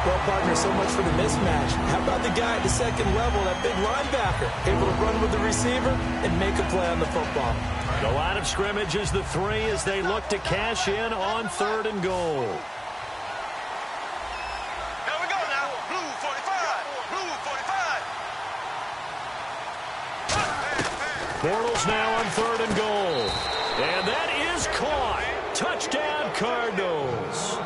Well, partner, so much for the mismatch. How about the guy at the second level, that big linebacker, able to run with the receiver and make a play on the football? The line of scrimmage is the 3 as they look to cash in on 3rd and goal. Here we go now. Blue 45. Blue 45. Bortles now on 3rd and goal. And that is caught. Touchdown, Cardinals.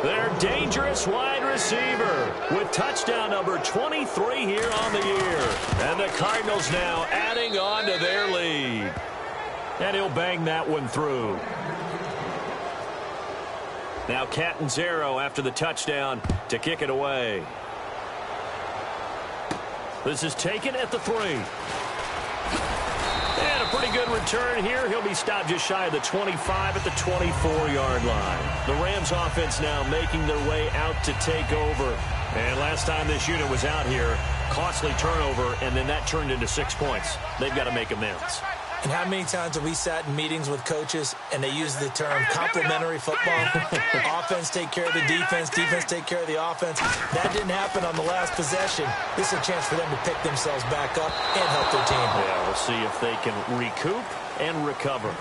Their dangerous wide receiver with touchdown number 23 here on the year. And the Cardinals now adding on to their lead. And he'll bang that one through. Now Catanzaro after the touchdown to kick it away. This is taken at the 3. And a pretty good return here. He'll be stopped just shy of the 25 at the 24-yard line. The Rams offense now making their way out to take over. And last time this unit was out here, costly turnover, and then that turned into 6 points. They've got to make amends. And how many times have we sat in meetings with coaches and they use the term complementary football? Offense take care of the defense, defense take care of the offense. That didn't happen on the last possession. This is a chance for them to pick themselves back up and help their team. Yeah, we'll see if they can recoup and recover.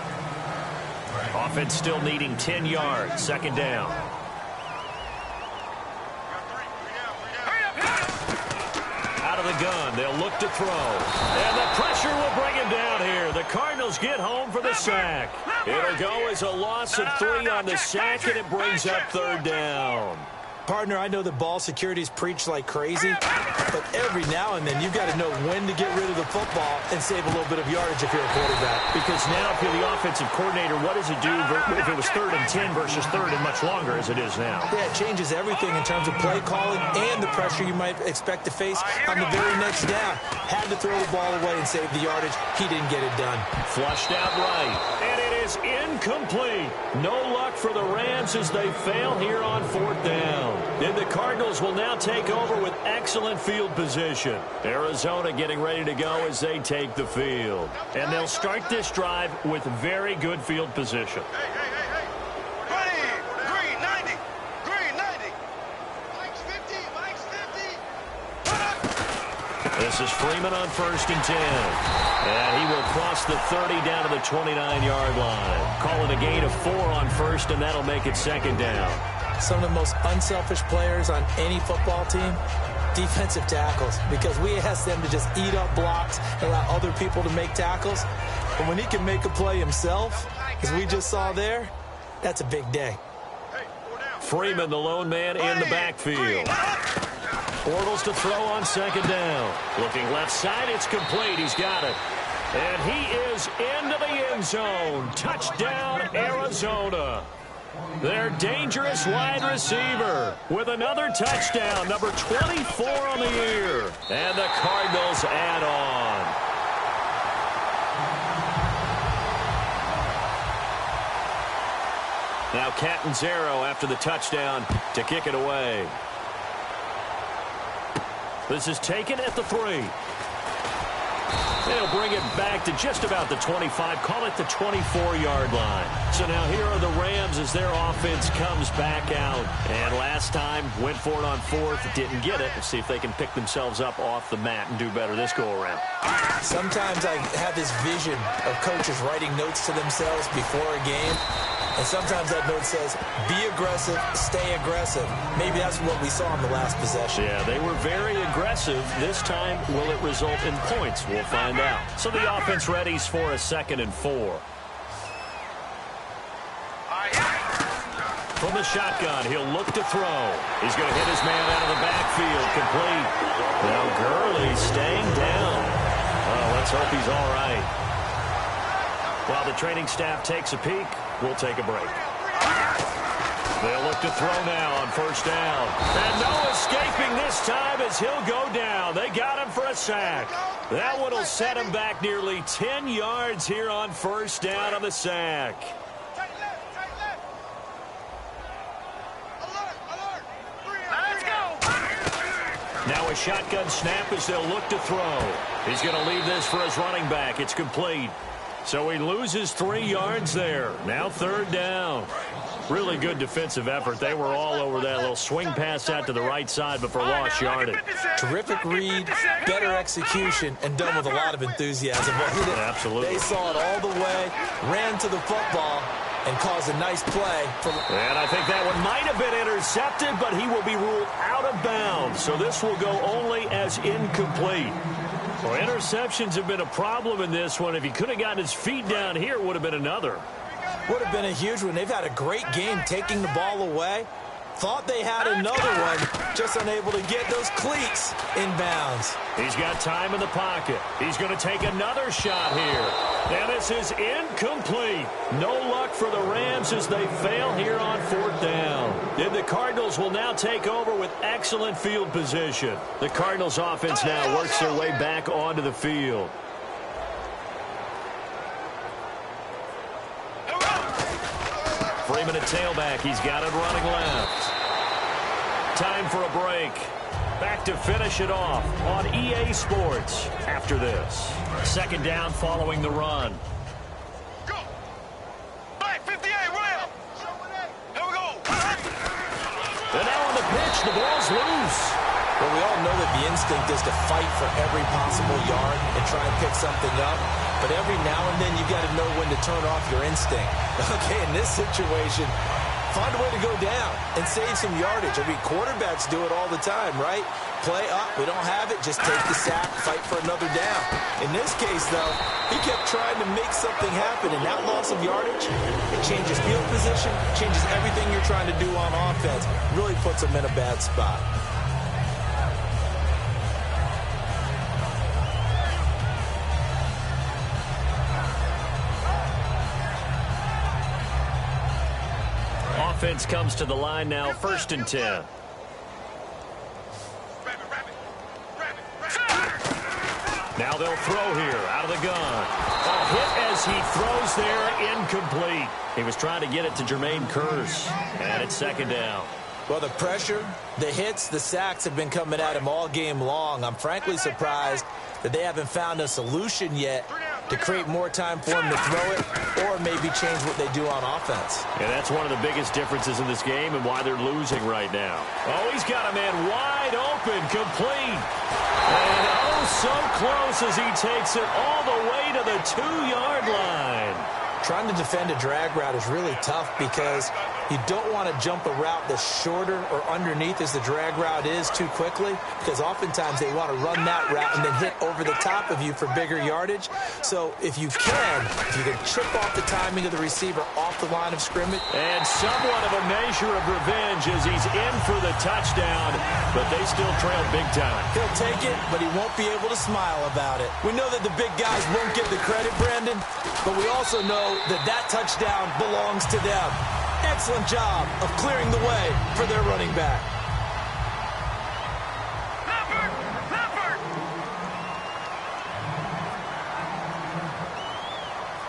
Offense still needing 10 yards, 2nd down. Out of the gun, they'll look to throw. And the pressure will bring him down here. The Cardinals get home for the sack. It'll go as a loss of 3 on the sack, and it brings up 3rd down. Partner, I know that ball security is preached like crazy, but every now and then you've got to know when to get rid of the football and save a little bit of yardage if you're a quarterback. Because now if you're the offensive coordinator, what does it do if it was 3rd and 10 versus 3rd and much longer as it is now? Yeah, it changes everything in terms of play calling and the pressure you might expect to face on the very next down. Had to throw the ball away and save the yardage. He didn't get it done. Flushed out right. And it is incomplete. No luck for the Rams as they fail here on 4th down. And the Cardinals will now take over with excellent field position. Arizona getting ready to go as they take the field. And they'll start this drive with very good field position. Green 90. Green 90. Mike's 50. Mike's 50. This is Freeman on 1st and 10. And he will cross the 30 down to the 29-yard line. Call it a gain of 4 on 1st, and that'll make it 2nd down. Some of the most unselfish players on any football team, defensive tackles, because we ask them to just eat up blocks and allow other people to make tackles. But when he can make a play himself, as we just saw there, that's a big day. Freeman, the lone man in the backfield. Bortles to throw on 2nd down. Looking left side, it's complete. He's got it. And he is into the end zone. Touchdown, Arizona. Their dangerous wide receiver with another touchdown, number 24 on the year. And the Cardinals add on. Now Catanzaro after the touchdown to kick it away. This is taken at the 3. They'll bring it back to just about the 25, call it the 24-yard line. So now here are the Rams as their offense comes back out. And last time, went for it on 4th, didn't get it. Let's see if they can pick themselves up off the mat and do better this go-around. Sometimes I have this vision of coaches writing notes to themselves before a game. And sometimes that note says, be aggressive, stay aggressive. Maybe that's what we saw in the last possession. Yeah, they were very aggressive. This time, will it result in points? We'll find out. So the offense readies for a 2nd and 4. From the shotgun, he'll look to throw. He's going to hit his man out of the backfield, complete. Now Gurley staying down. Well, let's hope he's all right. While the training staff takes a peek, we'll take a break. They'll look to throw now on 1st down. And no escaping this time as he'll go down. They got him for a sack. That one will set him back nearly 10 yards here on 1st down on the sack. Now a shotgun snap as they'll look to throw. He's going to leave this for his running back. It's complete. So he loses 3 yards there. Now 3rd down. Really good defensive effort. They were all over that little swing pass out to the right side, but for lost yardage. Terrific read, better execution, and done with a lot of enthusiasm. Absolutely. They saw it all the way, ran to the football, and caused a nice play. And I think that one might have been intercepted, but he will be ruled out of bounds. So this will go only as incomplete. Well, interceptions have been a problem in this one. If he could have gotten his feet down here, it would have been another. Would have been a huge one. They've had a great game taking the ball away. Thought they had another one, just unable to get those cleats in bounds. He's got time in the pocket. He's going to take another shot here. And this is incomplete. No luck for the Rams as they fail here on 4th down. And the Cardinals will now take over with excellent field position. The Cardinals offense now works their way back onto the field. Freeman at tailback. He's got it running left. Time for a break. Back to finish it off on EA Sports after this. 2nd down following the run. Go. Back 58, William. Here we go. And now on the pitch, the ball's loose. Well, we all know that the instinct is to fight for every possible yard and try and pick something up. But every now and then, you've got to know when to turn off your instinct. Okay, in this situation, find a way to go down and save some yardage. I mean, quarterbacks do it all the time, right? Play up, we don't have it, just take the sack, fight for another down. In this case, though, he kept trying to make something happen, and that loss of yardage, it changes field position, changes everything you're trying to do on offense, really puts him in a bad spot. Offense comes to the line now, 1st and 10. Now they'll throw here out of the gun. A hit as he throws there, incomplete. He was trying to get it to Jermaine Kearse, and it's 2nd down. Well, the pressure, the hits, the sacks have been coming at him all game long. I'm frankly surprised that they haven't found a solution yet to create more time for him to throw it or maybe change what they do on offense. And that's one of the biggest differences in this game and why they're losing right now. Oh, he's got a man wide open, complete. And oh, so close as he takes it all the way to the 2-yard line. Trying to defend a drag route is really tough because you don't want to jump a route that's shorter or underneath as the drag route is too quickly, because oftentimes they want to run that route and then hit over the top of you for bigger yardage. So if you can chip off the timing of the receiver off the line of scrimmage. And somewhat of a measure of revenge as he's in for the touchdown, but they still trail big time. He'll take it, but he won't be able to smile about it. We know that the big guys won't get the credit, Brandon, but we also know that touchdown belongs to them. Excellent job of clearing the way for their running back.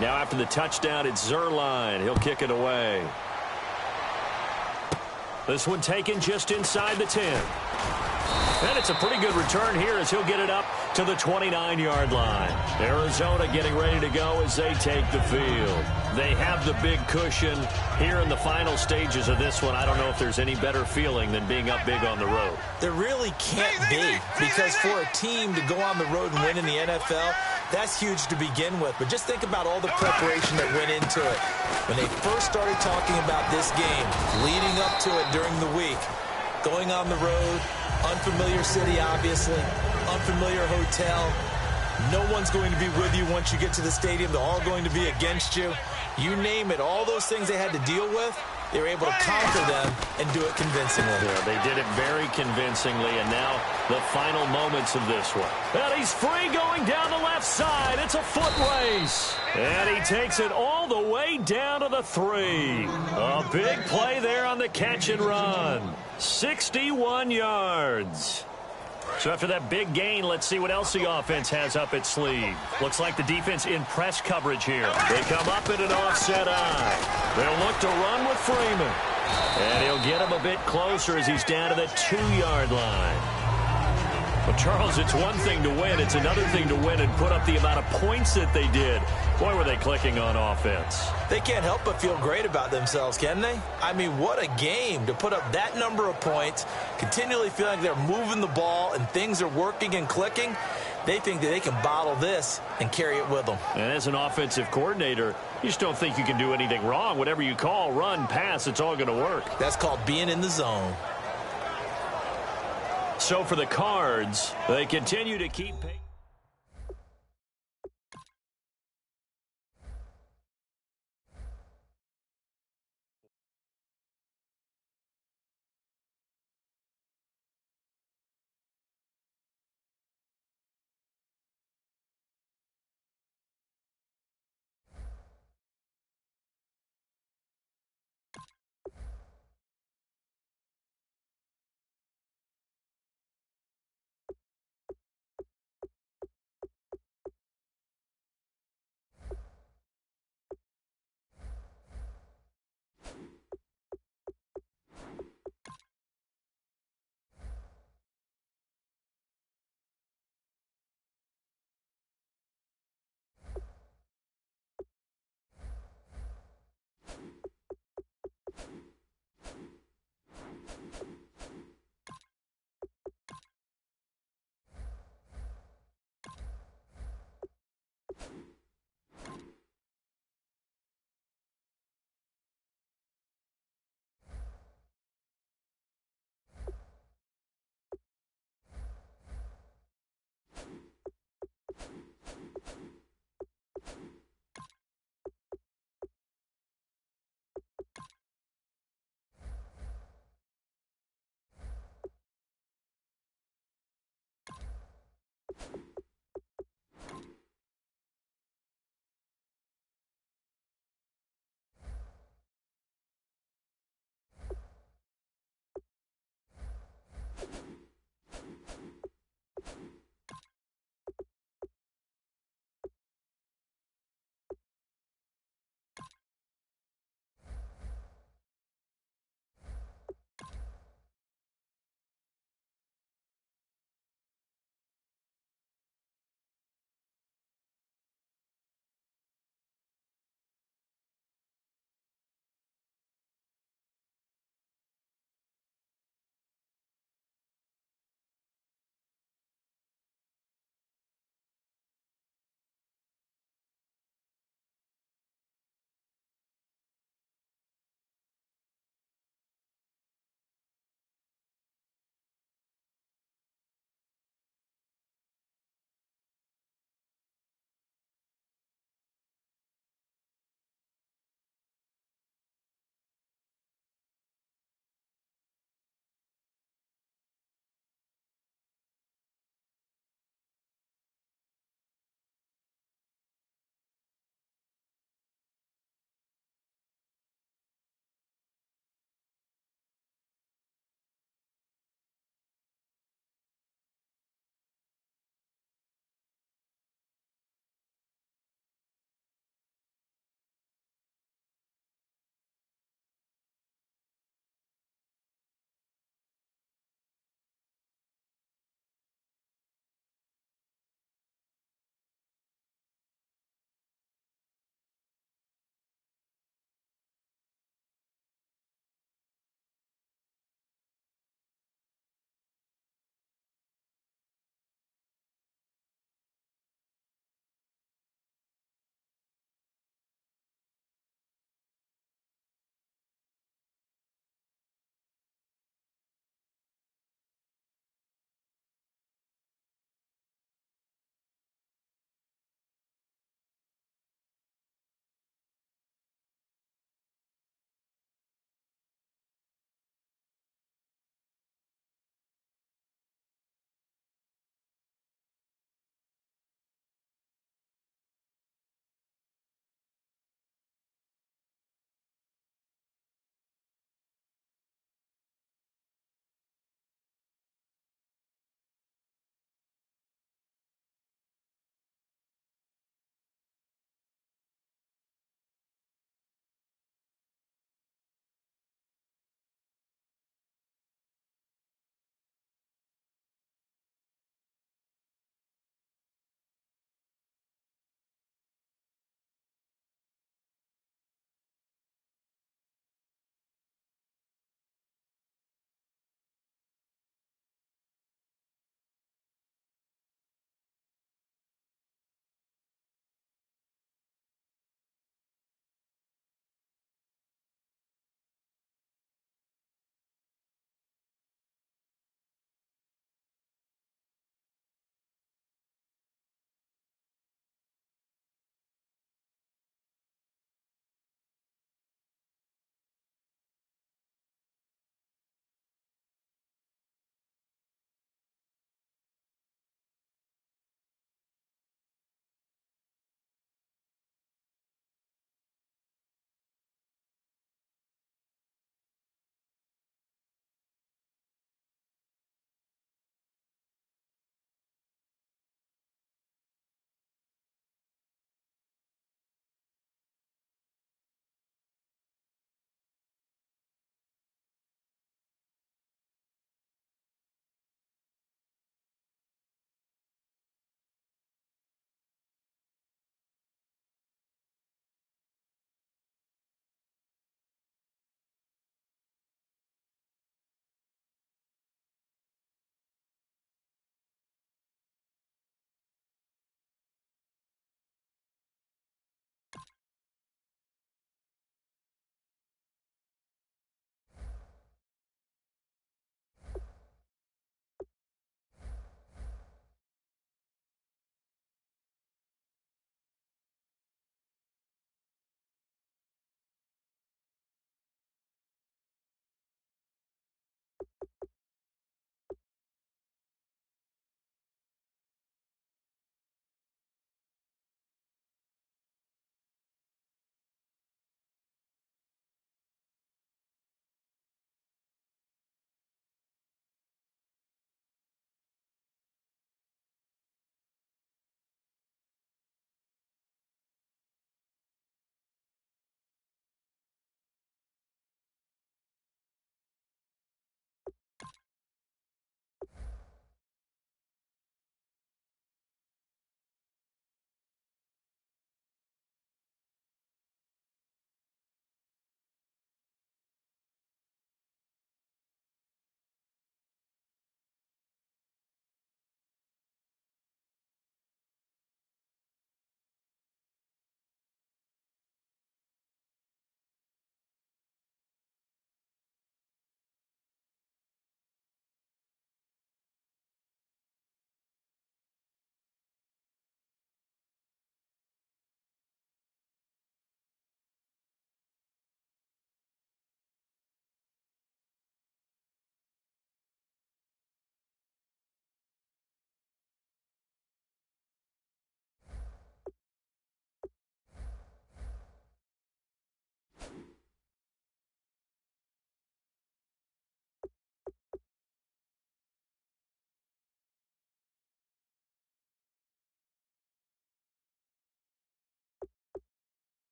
Now after the touchdown, it's Zuerlein. He'll kick it away. This one taken just inside the 10. And it's a pretty good return here as he'll get it up to the 29-yard line. Arizona getting ready to go as they take the field. They have the big cushion here in the final stages of this one. I don't know if there's any better feeling than being up big on the road. There really can't be, because for a team to go on the road and win in the NFL, that's huge to begin with. But just think about all the preparation that went into it. When they first started talking about this game, leading up to it during the week, going on the road, unfamiliar city, obviously, unfamiliar hotel. No one's going to be with you once you get to the stadium. They're all going to be against you. You name it, all those things they had to deal with, they were able to conquer them and do it convincingly. Yeah, they did it very convincingly, and now the final moments of this one. And he's free going down the left side. It's a foot race. And he takes it all the way down to the 3. A big play there on the catch and run. 61 yards. So after that big gain, let's see what else the offense has up its sleeve. Looks like the defense in press coverage here. They come up in an offset eye. They'll look to run with Freeman. And he'll get him a bit closer as he's down to the 2-yard line. Well, Charles, it's one thing to win. It's another thing to win and put up the amount of points that they did. Boy, were they clicking on offense. They can't help but feel great about themselves, can they? I mean, what a game to put up that number of points, continually feeling like they're moving the ball and things are working and clicking. They think that they can bottle this and carry it with them. And as an offensive coordinator, you just don't think you can do anything wrong. Whatever you call, run, pass, it's all going to work. That's called being in the zone. So for the Cards, they continue to keep pace.